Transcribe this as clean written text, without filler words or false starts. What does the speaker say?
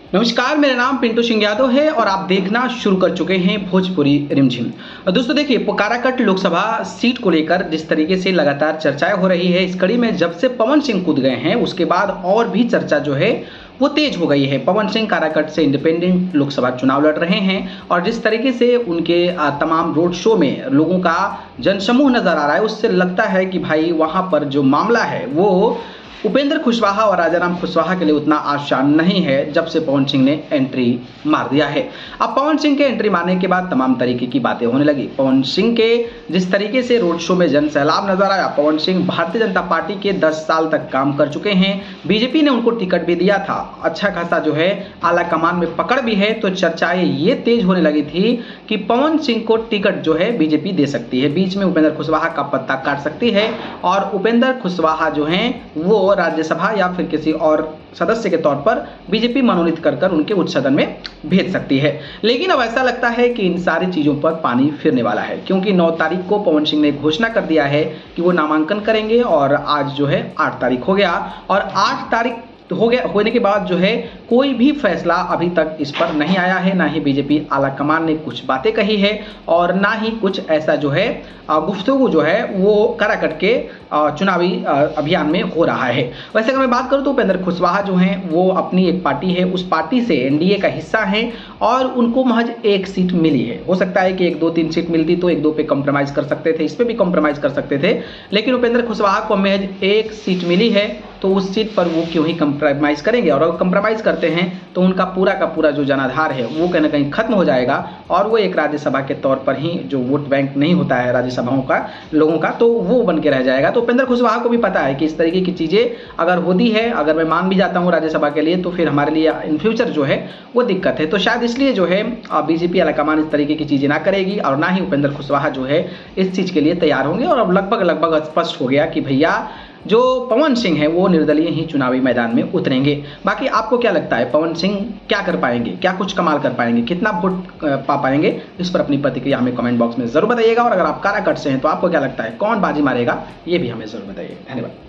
नमस्कार, मेरा नाम पिंटू सिंह यादव है और आप देखना शुरू कर चुके हैं भोजपुरी रिमझिम। दोस्तों देखिए, काराकट लोकसभा सीट को लेकर जिस तरीके से लगातार चर्चाएं हो रही है, इस कड़ी में जब से पवन सिंह कूद गए हैं उसके बाद और भी चर्चा जो है वो तेज हो गई है। पवन सिंह काराकट से इंडिपेंडेंट लोकसभा चुनाव लड़ रहे हैं और जिस तरीके से उनके तमाम रोड शो में लोगों का जनसमूह नजर आ रहा है, उससे लगता है कि भाई वहां पर जो मामला है वो उपेंद्र कुशवाहा और राजाराम कुशवाहा के लिए उतना आसान नहीं है जब से पवन सिंह ने एंट्री मार दिया है। अब पवन सिंह के एंट्री मारने के बाद तमाम तरीके की बातें होने लगी। पवन सिंह के जिस तरीके से रोड शो में जन सैलाब नजर आया, पवन सिंह भारतीय जनता पार्टी के 10 साल तक काम कर चुके हैं। बीजेपी ने उनको टिकट भी दिया था, अच्छा खासा जो है आला कमान में पकड़ भी है। तो चर्चाएं ये तेज होने लगी थी कि पवन सिंह को टिकट जो है बीजेपी दे सकती है, बीच में उपेंद्र कुशवाहा का पत्ता काट सकती है और उपेंद्र कुशवाहा जो है वो राज्यसभा या फिर किसी और सदस्य के तौर पर बीजेपी मनोनीत कर उनके उच्च सदन में भेज सकती है। लेकिन अब ऐसा लगता है कि इन सारी चीजों पर पानी फिरने वाला है, क्योंकि 9 तारीख को पवन सिंह ने घोषणा कर दिया है कि वो नामांकन करेंगे और आज जो है 8 तारीख हो गया और 8 तारीख होने के बाद जो है कोई भी फैसला अभी तक इस पर नहीं आया है। ना ही बीजेपी आला कमान ने कुछ बातें कही है और ना ही कुछ ऐसा जो है गुफ्तगू जो है वो काराकट के चुनावी अभियान में हो रहा है। वैसे अगर मैं बात करूं तो उपेंद्र कुशवाहा जो हैं वो अपनी एक पार्टी है, उस पार्टी से एनडीए का हिस्सा है और उनको महज 1 सीट मिली है। हो सकता है कि 1, 2, 3 सीट मिलती तो 1-2 पे कॉम्प्रोमाइज कर सकते थे, इस पे भी कॉम्प्रोमाइज कर सकते थे, लेकिन उपेंद्र कुशवाहा को महज 1 सीट मिली है तो उस सीट पर वो क्यों ही कंप्रोमाइज करेंगे। और अगर कंप्रोमाइज करते हैं तो उनका पूरा का पूरा जो जनाधार है वो कहीं ना कहीं खत्म हो जाएगा और वो एक राज्यसभा के तौर पर ही जो वोट बैंक नहीं होता है राज्यसभाओं का लोगों का, तो वो बन के रह जाएगा। तो उपेंद्र कुशवाहा को भी पता है कि इस तरीके की चीजें अगर होती है, अगर मैं मान भी जाता हूँ राज्यसभा के लिए, तो फिर हमारे लिए इन फ्यूचर जो है वो दिक्कत है। तो शायद इसलिए जो है बीजेपी आलाकमान इस तरीके की चीजें ना करेगी और ना ही उपेंद्र कुशवाहा जो है इस चीज के लिए तैयार होंगे। और अब लगभग स्पष्ट हो गया कि भैया जो पवन सिंह है वो निर्दलीय ही चुनावी मैदान में उतरेंगे। बाकी आपको क्या लगता है, पवन सिंह क्या कर पाएंगे, क्या कुछ कमाल कर पाएंगे, कितना वोट पा पाएंगे? इस पर अपनी प्रतिक्रिया हमें कमेंट बॉक्स में जरूर बताइएगा और अगर आप काराकट से हैं तो आपको क्या लगता है कौन बाजी मारेगा, ये भी हमें जरूर बताइए। धन्यवाद।